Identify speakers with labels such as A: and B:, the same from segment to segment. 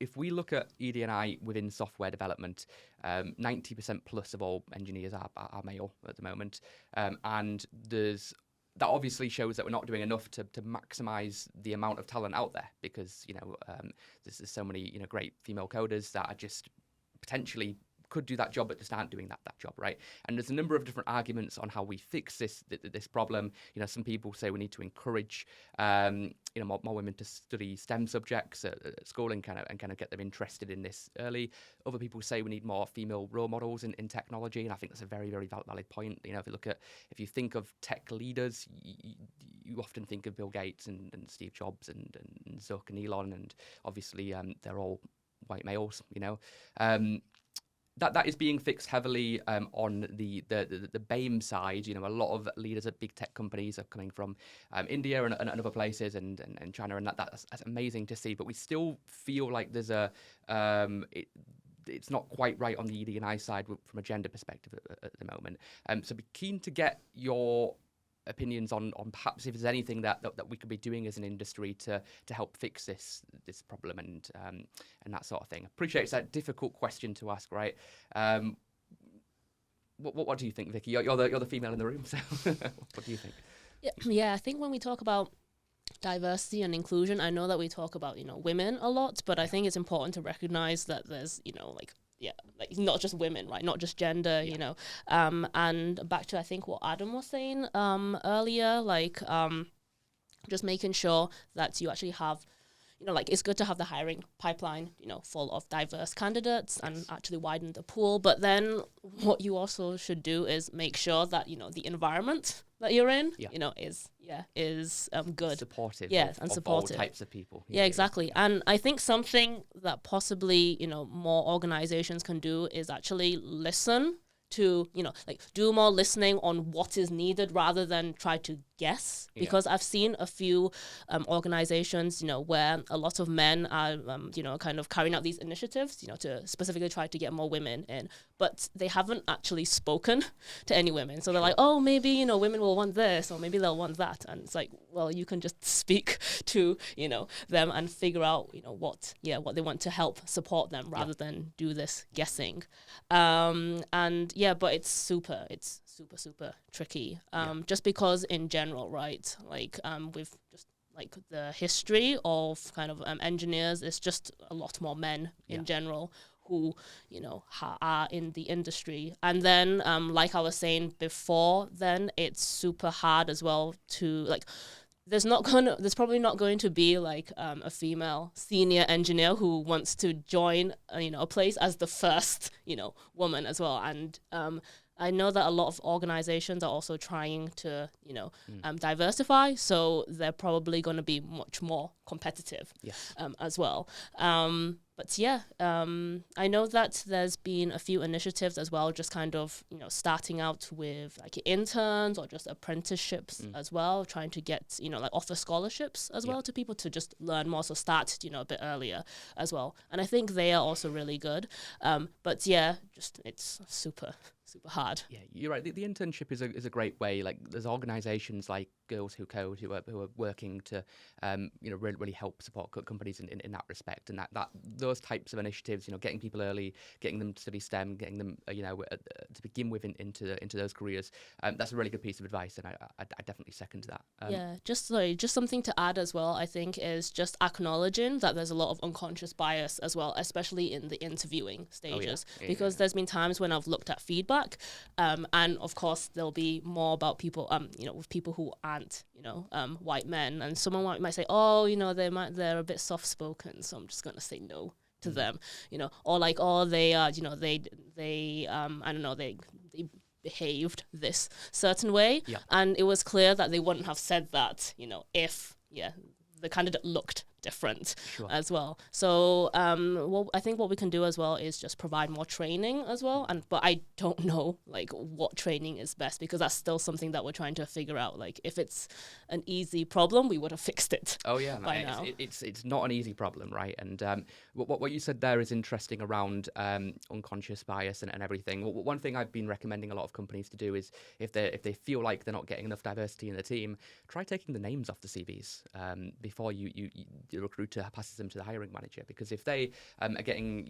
A: if we look at ED&I within software development, 90% plus of all engineers are male at the moment, and that obviously shows that we're not doing enough to maximize the amount of talent out there, because there's so many great female coders that are just potentially could do that job but just aren't doing that job, right? And there's a number of different arguments on how we fix this problem. Some people say we need to encourage more women to study STEM subjects at school and kind of get them interested in this early. Other people say we need more female role models in technology, and I think that's a very, very valid point. If you think of tech leaders, you often think of Bill Gates and Steve Jobs and Zuck and Elon, and obviously they're all white males. That is being fixed heavily on the BAME side. A lot of leaders at big tech companies are coming from India and other places and China, and that's amazing to see. But we still feel like there's it's not quite right on the ED&I side from a gender perspective at the moment. So be keen to get your opinions on perhaps if there's anything that we could be doing as an industry to help fix this problem and that sort of thing. Appreciate it's a difficult question to ask, right? What do you think, Vicky? You're the female in the room, so what do you think?
B: Yeah, I think when we talk about diversity and inclusion, I know that we talk about women a lot, but I think it's important to recognize that there's not just women, right? Not just gender, and back to I think what Adam was saying earlier, just making sure that you actually have, it's good to have the hiring pipeline, full of diverse candidates and actually widen the pool. But then what you also should do is make sure that, the environment that you're in, is good.
A: Supportive.
B: And supportive.
A: All types of people.
B: Yeah, exactly. And I think something that possibly, more organizations can do is actually listen to, do more listening on what is needed rather than try to guess. Because I've seen a few organizations, where a lot of men are, kind of carrying out these initiatives, to specifically try to get more women in, but they haven't actually spoken to any women. So they're like, oh, maybe, women will want this, or maybe they'll want that. And it's like, well, you can just speak to, them and figure out, what they want to help support them rather than do this guessing. But it's super tricky. Just because in general, right, with just the history of kind of engineers, it's just a lot more men in general who are in the industry. And then like I was saying before, then it's super hard as well to there's probably not going to be a female senior engineer who wants to join a place as the first woman as well. And I know that a lot of organizations are also trying to diversify, so they're probably going to be much more competitive as well. I know that there's been a few initiatives as well, just kind of, starting out with interns or just apprenticeships as well, trying to get, offer scholarships as well to people to just learn more. So start, a bit earlier as well. And I think they are also really good. It's super hard.
A: Yeah, you're right. The internship is a great way. There's organizations like Girls Who Code who are working to, really help support companies in that respect. And that those types of initiatives, getting people early, getting them to study STEM, getting them, to begin with into those careers. That's a really good piece of advice, and I definitely second that.
B: Just something to add as well, I think, is just acknowledging that there's a lot of unconscious bias as well, especially in the interviewing stages. Because there's been times when I've looked at feedback, and of course there'll be more about people, with people who aren't, white men, and someone might say, oh, they're a bit soft spoken, so I'm just gonna say no to them, or they are, they I don't know, they behaved this certain way, and it was clear that they wouldn't have said that, if the candidate looked different as well. So I think what we can do as well is just provide more training as well. But I don't know what training is best, because that's still something that we're trying to figure out. If it's an easy problem, we would have fixed it.
A: Oh yeah,
B: by now.
A: It's not an easy problem, right? And what you said there is interesting around unconscious bias and everything. One thing I've been recommending a lot of companies to do is if they feel like they're not getting enough diversity in the team, try taking the names off the CVs before you the recruiter passes them to the hiring manager, because if they are getting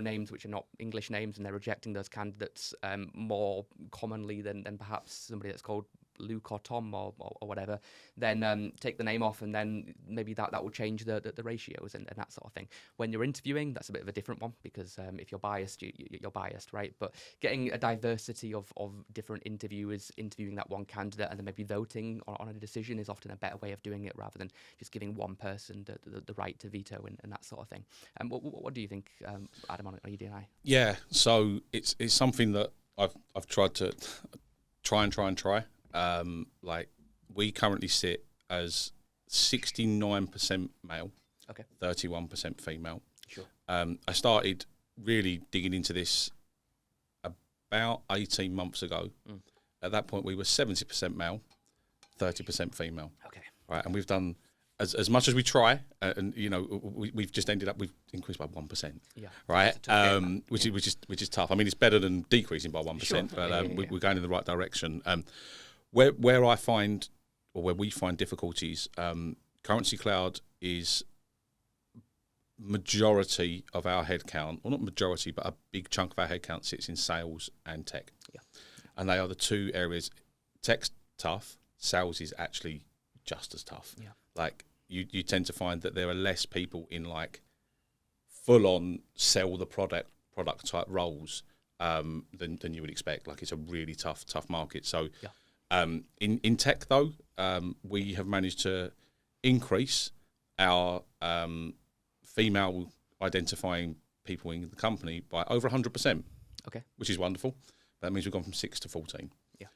A: names which are not English names and they're rejecting those candidates more commonly than perhaps somebody that's called Luke or Tom or whatever, then take the name off, and then maybe that will change the ratios and that sort of thing. When you're interviewing, that's a bit of a different one, because if you're biased, you're biased, right? But getting a diversity of different interviewers interviewing that one candidate and then maybe voting on a decision is often a better way of doing it, rather than just giving one person the right to veto and that sort of thing. What do you think, Adam, on ED&I?
C: Yeah, so it's something that I've tried to try. Like, we currently sit as 69% male,
A: okay,
C: 31% female.
A: Sure.
C: I started really digging into this about 18 months ago. At that point, we were 70% male, 30% female.
A: Okay.
C: Right, and we've done as much as we try, and we've just ended up, we've increased by 1%.
A: Yeah.
C: Right, which is tough. I mean, it's better than decreasing by 1%,
A: Sure.
C: but we're going in the right direction. Where I find, or where we find difficulties, Currency Cloud is majority of our headcount, well, not majority, but a big chunk of our headcount sits in sales and tech.
A: Yeah.
C: And they are the two areas. Tech's tough, sales is actually just as tough.
A: Yeah.
C: Like, you tend to find that there are less people in like full on sell the product type roles than you would expect. Like, it's a really tough market. So in tech though, we have managed to increase our female identifying people in the company by over 100%.
A: Okay.
C: Which is wonderful. That means we've gone from 6 to 14.
A: Yeah.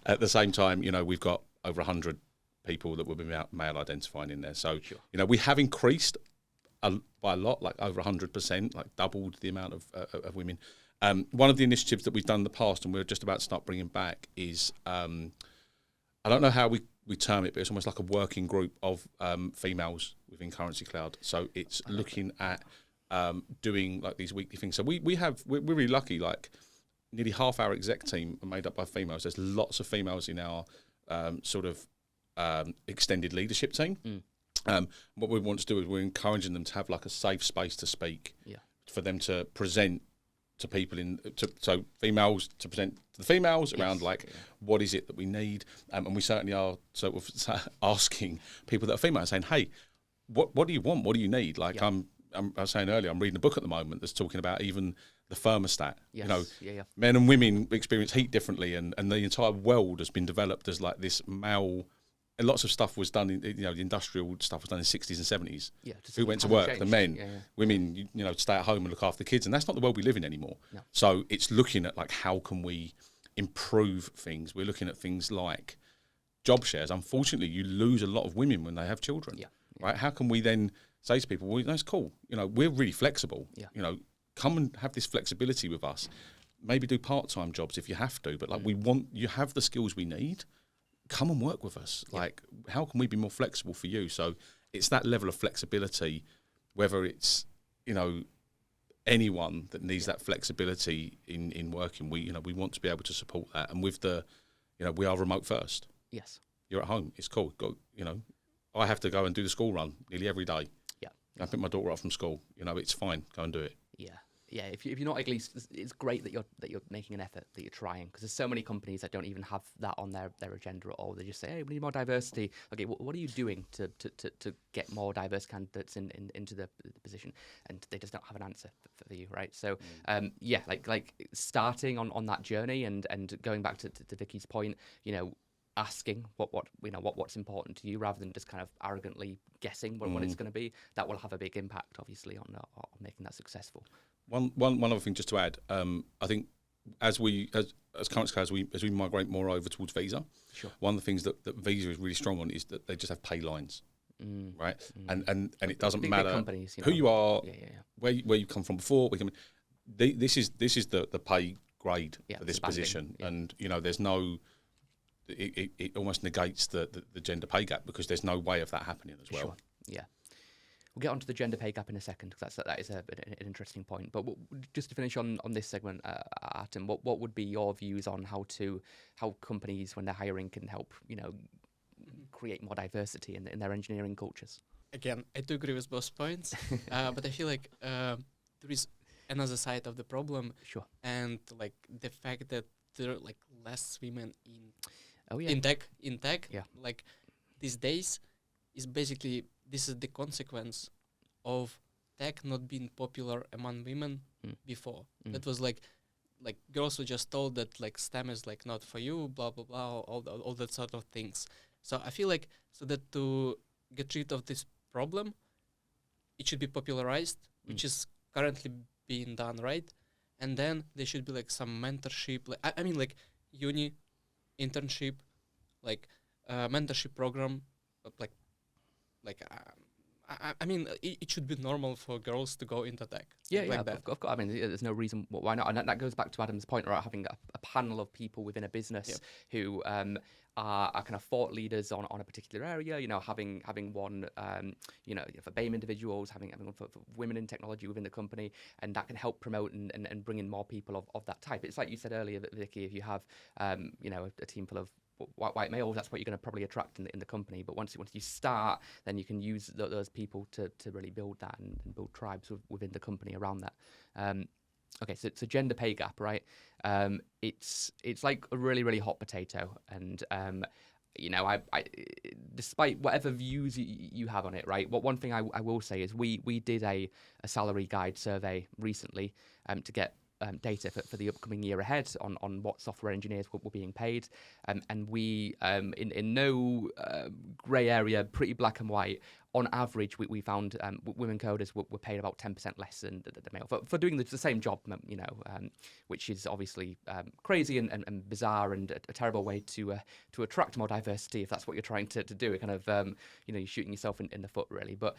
C: At the same time, we've got over 100 people that will be male identifying in there. So,
A: sure,
C: we have increased by a lot, like over 100%, like doubled the amount of women. One of the initiatives that we've done in the past, and we're just about to start bringing back, is I don't know how we term it, but it's almost like a working group of females within Currency Cloud. So it's looking at doing like these weekly things. So we're really lucky. Like, nearly half our exec team are made up by females. There's lots of females in our sort of extended leadership team. What we want to do is we're encouraging them to have like a safe space to speak, for them to present to people so females to present to the females around what is it that we need, and we certainly are sort of asking people that are female, saying, hey, what do you want, what do you need? Like, I was saying earlier, I'm reading a book at the moment that's talking about even the thermostat. Men and women experience heat differently, and the entire world has been developed as like this male. And lots of stuff was done in, the industrial stuff was done in the 60s and 70s. Yeah, who went to work? Changed. The men. Women, stay at home and look after the kids, and that's not the world we live in anymore. No. So it's looking at like, how can we improve things? We're looking at things like job shares. Unfortunately, you lose a lot of women when they have children. Right? How can we then say to people, well, that's cool. We're really flexible. Come and have this flexibility with us. Maybe do part-time jobs if you have to, but like, we want you have the skills we need. Come and work with us. Like, how can we be more flexible for you? So it's that level of flexibility, whether it's, anyone that needs that flexibility in working, we want to be able to support that. And with the, we are remote first.
A: Yes.
C: You're at home. It's cool. I have to go and do the school run nearly every day.
A: Yeah.
C: I pick my daughter up from school. It's fine. Go and do it.
A: Yeah. Yeah, if you're not, at least it's great that you're making an effort, that you're trying, because there's so many companies that don't even have that on their agenda at all. They just say, hey, we need more diversity. Okay, what are you doing to get more diverse candidates into the position? And they just don't have an answer for you, right? So like starting on that journey and going back to Vicky's point, asking what's important to you, rather than just kind of arrogantly guessing what it's going to be, that will have a big impact, obviously, on making that successful.
C: One other thing just to add, I think as Currency Cloud, as we migrate more over towards Visa,
A: sure,
C: one of the things that Visa is really strong on is that they just have pay lines, right? And it doesn't matter
A: companies,
C: who you are, where you come from before. This is the pay grade for this position, and there's no. It almost negates the gender pay gap, because there's no way of that happening as well.
A: Sure. Yeah. We'll get onto the gender pay gap in a second, because that is an interesting point. But just to finish on this segment, Artem, what would be your views on how companies, when they're hiring, can help create more diversity in their engineering cultures?
D: again, I do agree with both points, but I feel like there is another side of the problem,
A: Sure.
D: and like the fact that there are like less women in
A: Oh yeah.
D: in tech,
A: Yeah.
D: like these days, is basically this is the consequence of tech not being popular among women before. That was like girls were just told that like STEM is like not for you, blah blah blah, all that sort of things. So I feel like so that to get rid of this problem, it should be popularized, which is currently being done, right? And then there should be like some mentorship, like I mean like uni internship, like mentorship program, like I mean it should be normal for girls to go into tech.
A: Yeah,
D: like
A: yeah,
D: that.
A: of course. I mean, there's no reason why not, and that goes back to Adam's point about having a panel of people within a business who are kind of thought leaders on a particular area. You know, having one, you know, for BAME individuals, having one for women in technology within the company, and that can help promote and bring in more people of that type. It's like you said earlier, Vicky, if you have, you know, a team full of white males, that's what you're going to probably attract in the company. But once you start, then you can use those people to really build that and build tribes within the company around that. Okay, so it's a gender pay gap, right? It's like a really hot potato, and you know, I despite whatever views you have on it, right? One thing I will say is we did a salary guide survey recently to get data for the upcoming year ahead on what software engineers were being paid, and we in no grey area, pretty black and white. On average, we found women coders were paid about 10% less than the male for doing the same job, you know, which is obviously crazy and bizarre and a terrible way to attract more diversity if that's what you're trying to do. It kind of you know, you're shooting yourself in the foot really. But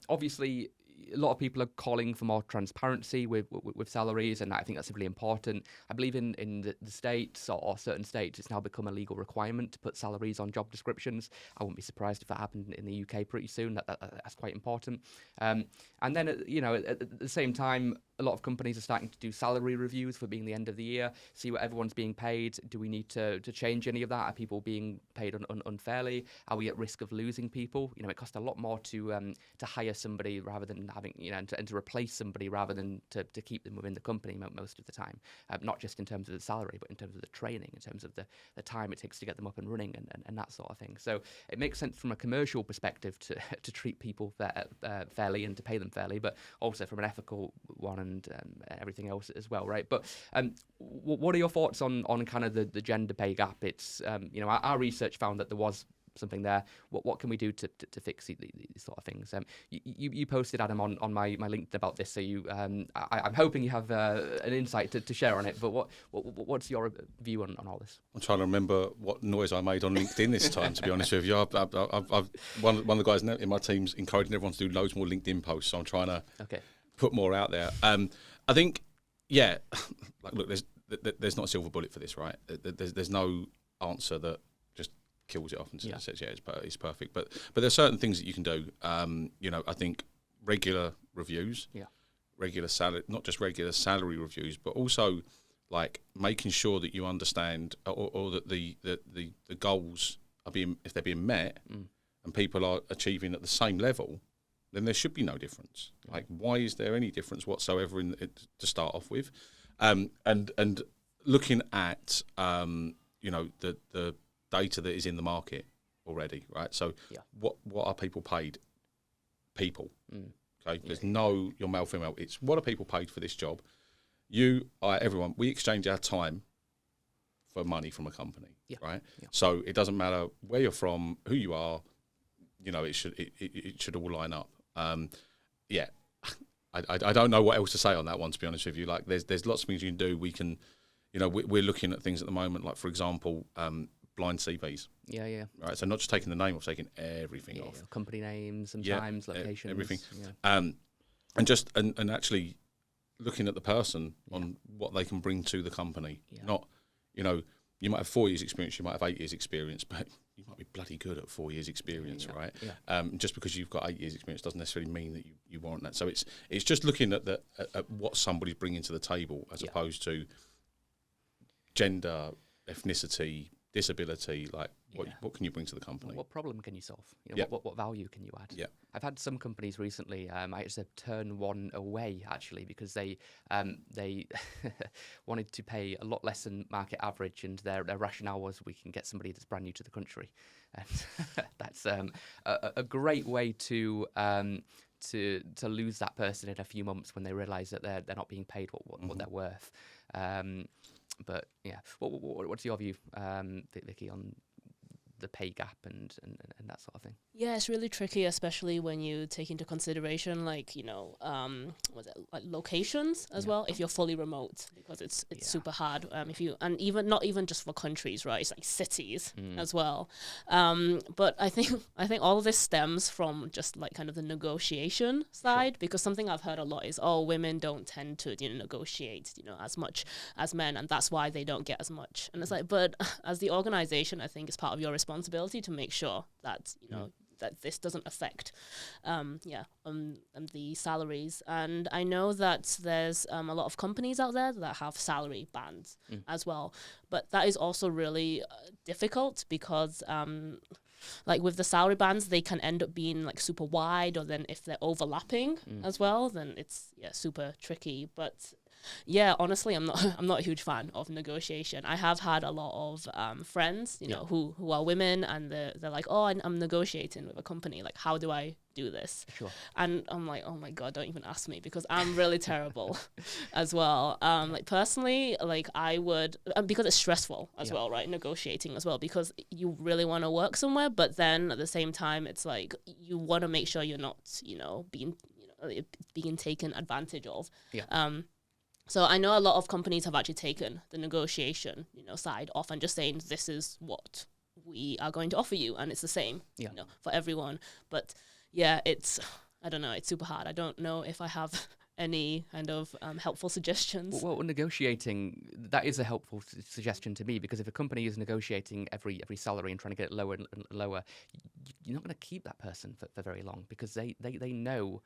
A: obviously, a lot of people are calling for more transparency with salaries, and I think that's really important. I believe in the States or certain states, it's now become a legal requirement to put salaries on job descriptions. I wouldn't be surprised if that happened in the UK pretty soon. That's quite important. And then, you know, at the same time, a lot of companies are starting to do salary reviews for being the end of the year, see what everyone's being paid. Do we need to change any of that? Are people being paid unfairly? Are we at risk of losing people? You know, it costs a lot more to hire somebody rather than having, you know, and to replace somebody rather than to keep them within the company most of the time. Not just in terms of the salary, but in terms of the training, in terms of the time it takes to get them up and running and that sort of thing. So it makes sense from a commercial perspective to treat people fairly and to pay them fairly, but also from an ethical one and everything else as well, right? But what are your thoughts on kind of the gender pay gap? It's you know, our research found that there was something there. What can we do to fix these sort of things? You posted, Adam, on my LinkedIn about this, so you I'm hoping you have an insight to share on it. But what's your view on all this?
C: I'm trying to remember what noise I made on LinkedIn this time. To be honest with you, I've one of the guys in my team's encouraging everyone to do loads more LinkedIn posts. So I'm trying to put more out there. I think, yeah, like look, there's not a silver bullet for this, right? There's no answer that just kills it off and says, yeah, it's perfect. But there's certain things that you can do. You know, I think regular reviews, regular salary, not just regular salary reviews, but also like making sure that you understand or that the goals are if they're being met and people are achieving at the same level, then there should be no difference. Like, why is there any difference whatsoever in it to start off with? And looking at you know, the data that is in the market already, right? So what are people paid? People. Okay, there's no your male, female. It's what are people paid for this job? You, I, everyone. We exchange our time for money from a company, right? Yeah. So it doesn't matter where you're from, who you are. You know, it should all line up. Yeah, I don't know what else to say on that one, to be honest with you. Like, there's lots of things you can do. We can, you know, we're looking at things at the moment, like, for example, blind CVs. Yeah. Right, so not just taking the name off, taking everything off.
A: Company names, sometimes locations.
C: Everything. Yeah. And actually looking at the person on what they can bring to the company. Not, you know, you might have 4 years experience, you might have 8 years experience, but you might be bloody good at 4 years experience, right? Yeah. Just because you've got 8 years experience doesn't necessarily mean that you warrant that. So it's just looking at at what somebody's bringing to the table as opposed to gender, ethnicity, disability, like what can you bring to the company?
A: What problem can you solve? You know,
C: Yeah.
A: what value can you add?
C: Yeah.
A: I've had some companies recently. I just said turn one away actually because they wanted to pay a lot less than market average, and their rationale was we can get somebody that's brand new to the country, and that's a great way to lose that person in a few months when they realise that they're not being paid what they're worth. But yeah, what's your view, Vicky, on the pay gap and that sort of thing?
B: Yeah, it's really tricky, especially when you take into consideration, like, you know, like locations as well. If you're fully remote, because it's super hard. If you, and even not even just for countries, right? It's like cities as well. But I think all of this stems from just like kind of the negotiation side, because something I've heard a lot is, oh, women don't tend to negotiate, as much as men, and that's why they don't get as much. And it's like, but as the organization, I think it's part of your responsibility to make sure that that this doesn't affect the salaries. And I know that there's a lot of companies out there that have salary bands as well, but that is also really difficult because like with the salary bands, they can end up being like super wide, or then if they're overlapping as well, then it's super tricky. But yeah, honestly, I'm not a huge fan of negotiation. I have had a lot of friends, who are women, and they're like, oh, I'm negotiating with a company. Like, how do I do this?
A: Sure.
B: And I'm like, oh my God, don't even ask me, because I'm really terrible as well. Like personally, like I would, because it's stressful as well, right? Negotiating as well, because you really want to work somewhere, but then at the same time, it's like you want to make sure you're not, being taken advantage of.
A: Yeah.
B: So I know a lot of companies have actually taken the negotiation, side off and just saying this is what we are going to offer you, and it's the same, for everyone. But yeah, I don't know, it's super hard. I don't know if I have any kind of helpful suggestions.
A: Well, negotiating, that is a helpful suggestion to me, because if a company is negotiating every salary and trying to get it lower and lower, you're not going to keep that person for very long, because they know,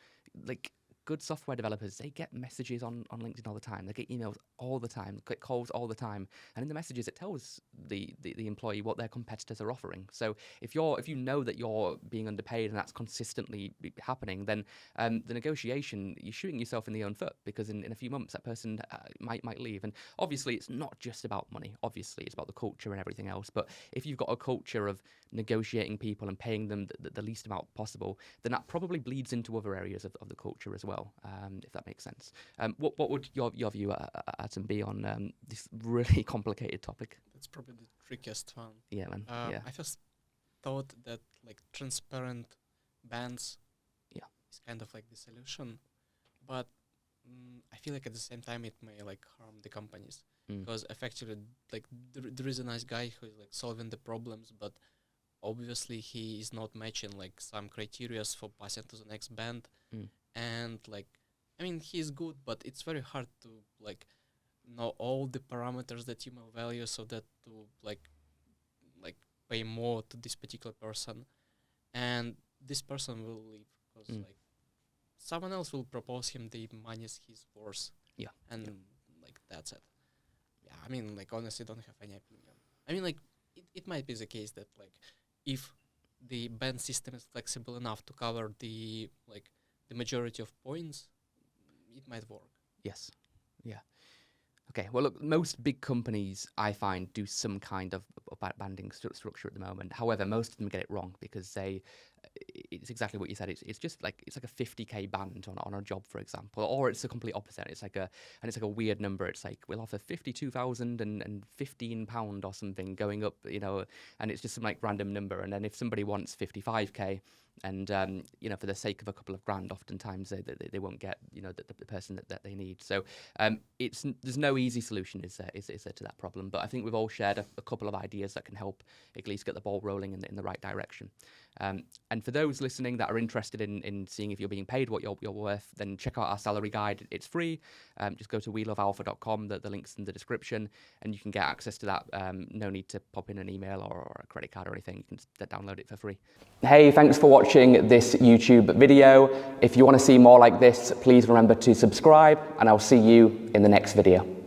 A: like, good software developers, they get messages on LinkedIn all the time. They get emails all the time, get calls all the time, and in the messages it tells the employee what their competitors are offering. So if you know that you're being underpaid and that's consistently happening, then the negotiation, you're shooting yourself in the own foot, because in a few months that person might leave. And obviously it's not just about money. Obviously it's about the culture and everything else. But if you've got a culture of negotiating people and paying them the least amount possible, then that probably bleeds into other areas of the culture as well, if that makes sense. What would your view, Adam, be on this really complicated topic?
D: That's probably the trickiest one.
A: Yeah, man.
D: I first thought that like transparent bans is kind of like the solution, but I feel like at the same time it may like harm the companies, because effectively like there is a nice guy who is like solving the problems, but obviously he is not matching like some criteria for passing to the next band. And like, I mean, he's good, but it's very hard to like know all the parameters that you may value, so that to like pay more to this particular person, and this person will leave because like someone else will propose him the money he's worth. And like that's it. Yeah, I mean, like honestly, don't have any opinion. I mean, like it might be the case that like if the band system is flexible enough to cover the majority of points, it might work.
A: Yes. Yeah. Okay. Well, look, most big companies, I find, do some kind of banding structure at the moment. However, most of them get it wrong, because it's exactly what you said. It's just like, it's like a 50k band on a job, for example, or it's the complete opposite. It's like a weird number. It's like, we'll offer 52,000 and £15 or something going up, and it's just some like random number. And then if somebody wants 55k, and for the sake of a couple of grand, oftentimes they won't get the person that they need. So there's no easy solution, is there to that problem? But I think we've all shared a couple of ideas that can help at least get the ball rolling in the right direction. And for those listening that are interested in seeing if you're being paid what you're worth, then check out our salary guide. It's free. Just go to welovealpha.com. The link's in the description, and you can get access to that. No need to pop in an email or a credit card or anything. You can just download it for free. Hey, thanks for watching this YouTube video. If you want to see more like this, please remember to subscribe, and I'll see you in the next video.